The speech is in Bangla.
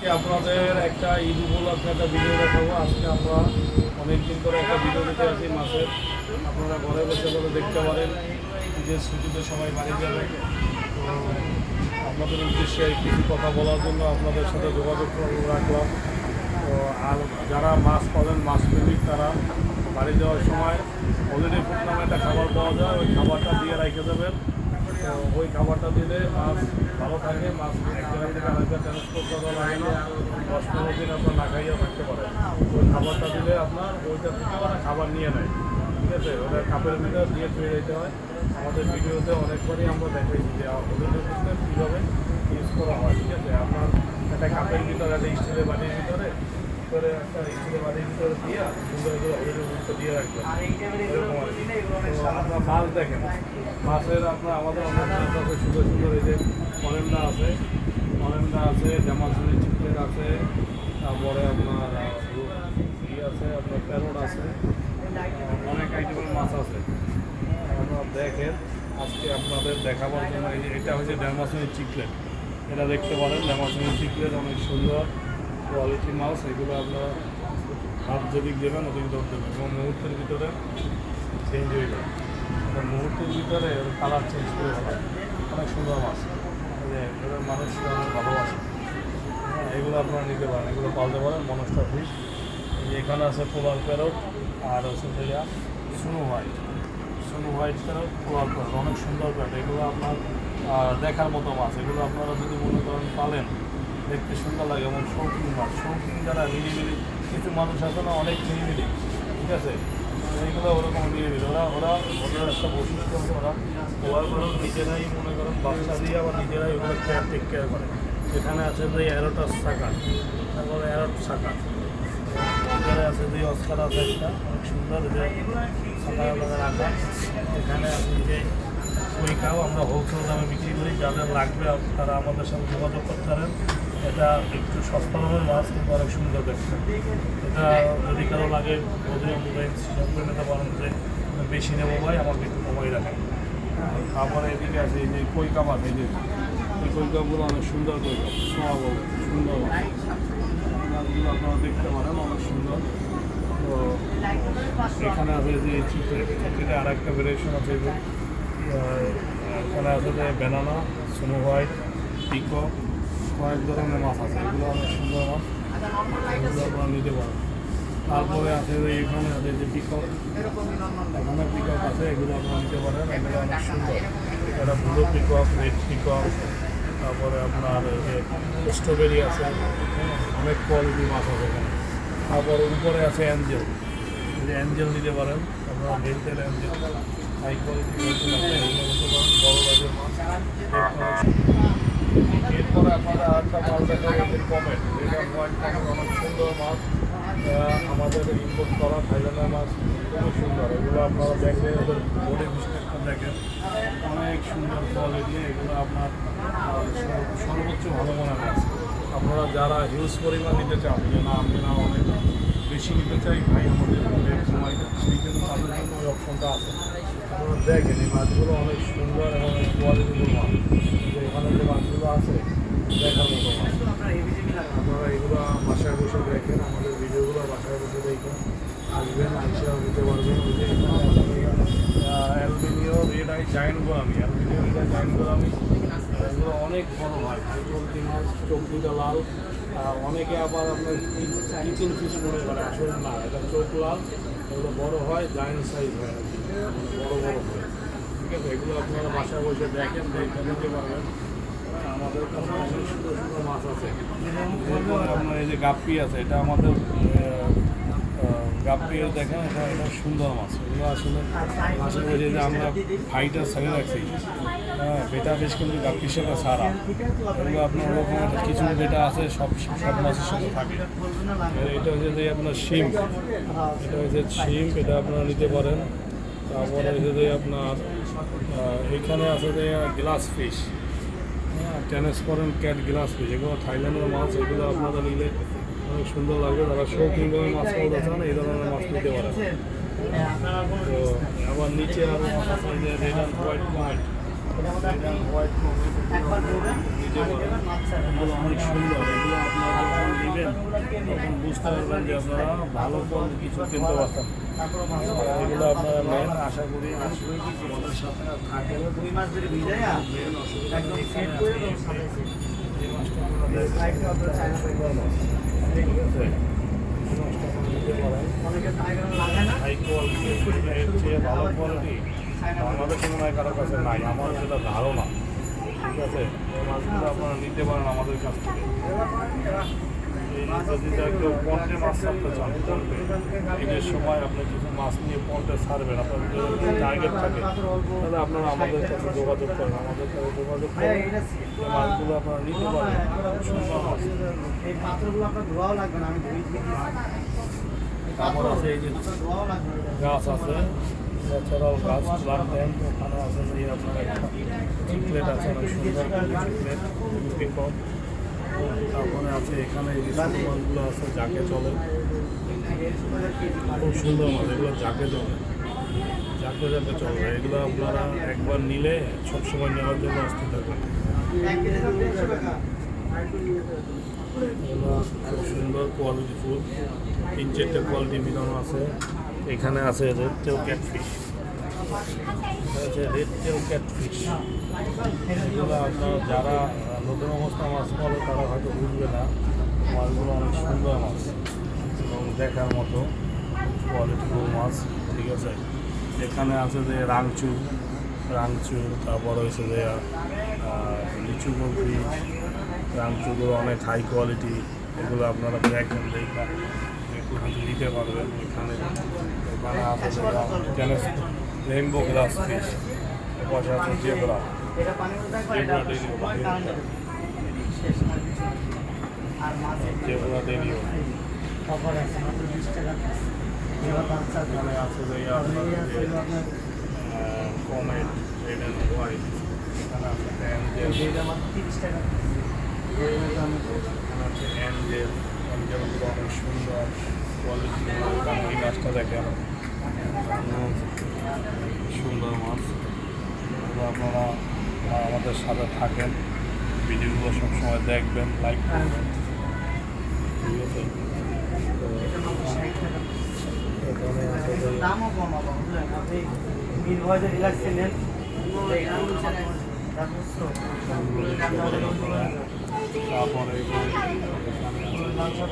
আজকে আপনাদের একটা ঈদ উপলক্ষে একটা ভিডিও দেখাবো। আজকে আমরা অনেকদিন করে একটা ভিডিও দিতে আসি মাছের। আপনারা ঘরে বসে করে দেখতে পারেন, ঈদের ছুটিতে সবাই বাড়ি যাবে। তো আপনাদের উদ্দেশ্যে কিছু কথা বলার জন্য আপনাদের সাথে যোগাযোগ রাখলাম। তো আর যারা মাছ পাবেন, মাছ প্রেমিক, তারা বাড়ি যাওয়ার সময় হলিডে ফুড নামে একটা খাবার পাওয়া যায়, ওই খাবারটা দিয়ে রেখে দেবেন। তো ওই খাবারটা দিলে মাছ ভালো থাকে, মাছ এক জায়গা থেকে আরেক জায়গায় ট্রান্সপোর্ট করা লাগে না, 10-15 দিন আপনার না খাইয়া থাকতে পারে। ওই খাবারটা দিলে আপনার ওইটা থেকে ওরা খাবার নিয়ে নেয়, ঠিক আছে? ওটা কাপের ভিতর দিয়ে চলে যেতে হয়। আমাদের ভিডিওতে অনেকবারই আমরা দেখাইছি যে হলিডে ফুডটা কীভাবে ইউজ করা হয়, ঠিক আছে? আপনার একটা কাপের ভিতরে, একটা স্টিলের বাটির ভিতরে একটা স্টিলের বাটির ভিতরে দিয়ে সুন্দর করে হলিডে ফুডটা দিয়ে রাখবেন। এরকম আর কি। তো আপনার মাছ দেখেন, মাছের আপনার আমাদের অনেক মাছ আছে, সুন্দর সুন্দর। এই যে অরেন্ডা আছে, জামাচুরি চিকেন আছে, তারপরে আপনার আছে, আপনার প্যারোট আছে, অনেক আইটেমের মাছ আছে। আপনারা দেখেন, আজকে আপনাদের দেখাবার জন্য এটা হচ্ছে জামাচুরি চিকলেট। এটা দেখতে পারেন, জামাচুরি চিকলেট অনেক সুন্দর কোয়ালিটি মাছ। এগুলো আপনারা হাত যেদিক দেবেন ওদিক দৌড় দেবেন এবং মুহূর্তের ভিতরে চেঞ্জ হয়ে যাবে। মুহূর্তের ভিতরে কালার চেঞ্জ করে ফেলা, অনেক সুন্দর মাছ। এগুলো মানুষ অনেক ভালোবাসে। এগুলো আপনারা নিতে পারেন, এগুলো পালতে পারেন। মনস্টার ফিশ, এখানে আছে পোলার প্যারট, আর হচ্ছে যেটা স্নো হোয়াইট প্যারট, পোলার প্যারট, অনেক সুন্দর প্যারট। এগুলো আপনার দেখার মতো মাছ। এগুলো আপনারা যদি মনে করেন পালেন, দেখতে সুন্দর লাগে। এবং শৌখিন মাছ, শৌখিন যারা নিরিবিলি, কিছু মানুষ আছে না অনেক নিরিবিলি, ঠিক আছে? এইগুলো ওরকম নিরিবিলি। ওদের একটা বৈশিষ্ট্য আছে, ওরা পোলার প্যারট নিজেরাই মনে করেন বাচ্চা দিয়ে আবার নিজেরাই ওগুলো টেক কেয়ার করে। এখানে আছে যে অ্যারোটাস সাকার, তারপরে অ্যারোট সাকার, এখানে আছে যে অস্কার আছে একটা অনেক সুন্দর, যে সাকার রাখা। এখানে আছে যে কুইকাও, আমরা হোলসেল দামে বিক্রি করি। যাদের লাগবে তারা আমাদের সাথে যোগাযোগ করতে পারেন। এটা একটু সস্তা দামের মাছ, কিন্তু অনেক সুন্দর দেখতে। এটা যদি কারো লাগে বদলে অনুযায়ী সিজন করে নিতে পারেন যে বেশি নেবো ভাই, আমাকে একটু কমাই রাখেন। তারপরে এদিকে আছে এই যে কৈকাপ আছে, এই যে এই কৈকাপগুলো অনেক সুন্দর কৈকাপ, সুন্দর মাছ। মাছগুলো আপনারা দেখতে পারেন, অনেক সুন্দর। তো এখানে আছে যে চিত্রে আর একটা ভেরিয়েশন আছে, যে এখানে আছে যে ব্যানানা, স্নো হোয়াইট, পিকক, কয়েক ধরনের মাছ আছে। এগুলো অনেক সুন্দর মাছ, এগুলো আপনারা নিতে পারেন। তারপরে আছে যে এখানে আছে যে পিকক, এখানে পিকক আছে, এগুলো আপনারা নিতে পারেন। এগুলো অনেক সুন্দর। এটা ব্লু পিকক, রেড পিকক, তারপরে আপনার যে স্ট্রবেরি আছে, অনেক কোয়ালিটি মাছ আছে এখানে। তারপরে উপরে আছে অ্যাঞ্জেল, অ্যাঞ্জেল নিতে পারেন আপনারা। বেল্টের অ্যাঞ্জেল, হাই কোয়ালিটি বেল্টেল আছে, এগুলো নিতে পারেন। বড় বাজের মাছ। এরপরে আপনারা আরেকটা মাছ দেখাবো, যে কমেট। এটা হোয়াইট কমেট, অনেক সুন্দর মাছ। আমাদের ইম্পোর্ট করা থাইল্যান্ডের মাছ, খুবই সুন্দর। এগুলো আপনারা দেখবেন, ওদের বডি বিস্টেকটা দেখেন, অনেক সুন্দর কোয়ালিটি। এগুলো আপনার সর্বোচ্চ ভালো মানের মাছ। আপনারা যারা হিউজ পরিমাণ নিতে চান, যে না আমি না অনেক বেশি নিতে চাই ভাই, আমাদের সময়, সেই জন্য তাদের জন্য ওই অপশনটা আছে। আপনারা দেখেন, এই মাছগুলো অনেক সুন্দর এবং এই কোয়ালিটির মাছ। এখানে যে মাছগুলো আছে দেখার মতো মাছ। আপনারা এগুলো বাসায় বসে দেখেন, আমাদের ভিডিওগুলো বাসায় বসে দেখেন, আসবেন, আইসাও দিতে পারবেন। ওই যে albino red eye giant gourami, albino red eye giant gourami, এগুলো অনেক বড় হয়। চলতি মাছ, চোখ দুটা লাল। অনেকে আবার আপনার কিচেন ফিশ মনে করে, আসলে না, এটা চোখ লাল। এগুলো বড় হয়, জায়েন্ট সাইজ হয় আর কি, বড় হয়, ঠিক আছে? এগুলো আপনারা বাসায় বসে দেখেন, দেখে নিতে পারবেন। আমাদের কাছে অনেক সুন্দর সুন্দর মাছ আছে। এরপরে আপনার এই যে গাপ্পি আছে, এটা আমাদের গাপ্পিও দেখেন, এটা সুন্দর মাছ। এগুলো আসলে মাছের বসে যে আমরা ফাইটার ছেড়ে রাখছি, বেটা বেশ, কিন্তু গাপ্পির সাথে ছাড়া। এগুলো আপনার ওরকম কিছু বেটা আছে, সব মাছের সাথে থাকে। এটা হচ্ছে যে আপনার শিম, এটা হচ্ছে শিম, এটা আপনারা নিতে পারেন। তারপরে হচ্ছে যে আপনার এখানে আছে যে glass fish, transparent cat glass fish, এগুলো থাইল্যান্ডের মাছ। এগুলো আপনারা নিলে অনেক সুন্দর লাগবে। যারা শৌখিনভাবে মাছ পাওয়া চান, এই ধরনের মাছ নিতে পারেন। তো আবার নিচে আরও মাছ আছে, যে red and white comet, red and white comet, এগুলো অনেক সুন্দর। এগুলো আপনার বুঝতে পারবেন যে আপনারা ভালো কোয়ালিটি কিছু কিনতে পারতেন। এগুলো আপনারা নেন, আশা করি আমাদের সাথে থাকেন। দুই মাস ধরে ভিজাইয়া মেন অসুবিধা একদম সেট করে একদম সাজাইছে। এই মাছটা আপনারা দেখেন, লাইটটা আপনারা চায়না সুন্দর মাছ, ঠিক আছে? এই মাছটা আপনারা নিতে পারেন। অনেকে টাইগার লাগায় না, হাই কোয়ালিটি, এর চেয়ে ভালো কোয়ালিটি বাংলাদেশে মনে হয় কারো কাছে নাই, আমার যেটা ধারণা, ঠিক আছে? এই মাছগুলো আপনারা নিতে পারেন আমাদের কাছ থেকে। এই যদি কেউ পন্টে মাছ ছাড়তে চান, পন্টে ঈদের সময় আপনি কিছু মাছ নিয়ে পন্টে ছাড়বেন, আপনার যদি টার্গেট থাকে তাহলে আপনারা আমাদের কাছে যোগাযোগ করেন, আমাদের সাথে যোগাযোগ করেন, এই মাছগুলো আপনারা নিতে পারেন। সুন্দর মাছ। এই পাত্রগুলো আপনার ধোয়াও লাগবে না, আমি ধুই দিচ্ছি। তারপর আছে এই যে ধোয়াও লাগবে না। গাছ আছে, ন্যাচারাল গাছ প্লান্টেন, ওখানে আছে যে আপনার একটা চিকলেট আছে, অনেক সুন্দর চিকলেট পিপল। তারপরে আছে এখানে এই যে ছোটো মাছগুলো আছে, যাকে চলে, খুব সুন্দর মাছ, এগুলো যাকে চলে, যাকে যাকে চলে, এগুলো আপনারা একবার নিলে সবসময় নেওয়ার জন্য আসতে থাকবেন। এক কেজি দাম 150 টাকা। এগুলো খুব সুন্দর কোয়ালিটি ফুড, 3-4টে কোয়ালিটি মিলানো আছে। এখানে আছে রেড টেল ক্যাটফিশ, আছে রেড টেল ক্যাটফিশ। এগুলো আপনার যারা নতুন অবস্থা মাছ বলে তারা হয়তো বুঝবে না, মাছগুলো অনেক সুন্দর মাছ এবং দেখার মতো কোয়ালিটিফুল মাছ, ঠিক আছে? এখানে আছে যে রাংচুর, তারপর হয়েছে যে লিচু মুরগি, রাংচুগুলো অনেক হাই কোয়ালিটি, এগুলো আপনারা দেখবেন, দেখা একটু হয়তো নিতে পারবেন। এখানে আছে যেখানে রেইনবো গ্লাস ফিশ, পাশে আছে জেব্রা, এটা পানির মধ্যে একবার এটা জেব্রা ডেলিও, সময় কারেন্ট যাবে। শেষ আর কিছু না। আর মাছ জেব্রা ডেলিও। অফার আছে মাত্র 20 টাকা পিস। এবার বাচ্চা এখানে আছে যে আপনার আপনার কমেট, রেড অ্যান্ড হোয়াইট, এখানে আছে অ্যাঞ্জেল, এটা মাত্র 30 টাকা পিস। এখানে আছে অ্যাঞ্জেলগুলো অনেক সুন্দর কোয়ালিটি। এই মাছটা দেখেন, সুন্দর মাছ। এগুলো আপনারা আমাদের সাথে থাকেন, ভিডিওগুলো সবসময় দেখবেন, লাইক করবেন, ঠিক আছে? তো এখানে আছে যে দামও কম হবে বুঝলেন, আপনি নির্ভয়ে রিল্যাক্সে নেন। তারপরে এখানে আছে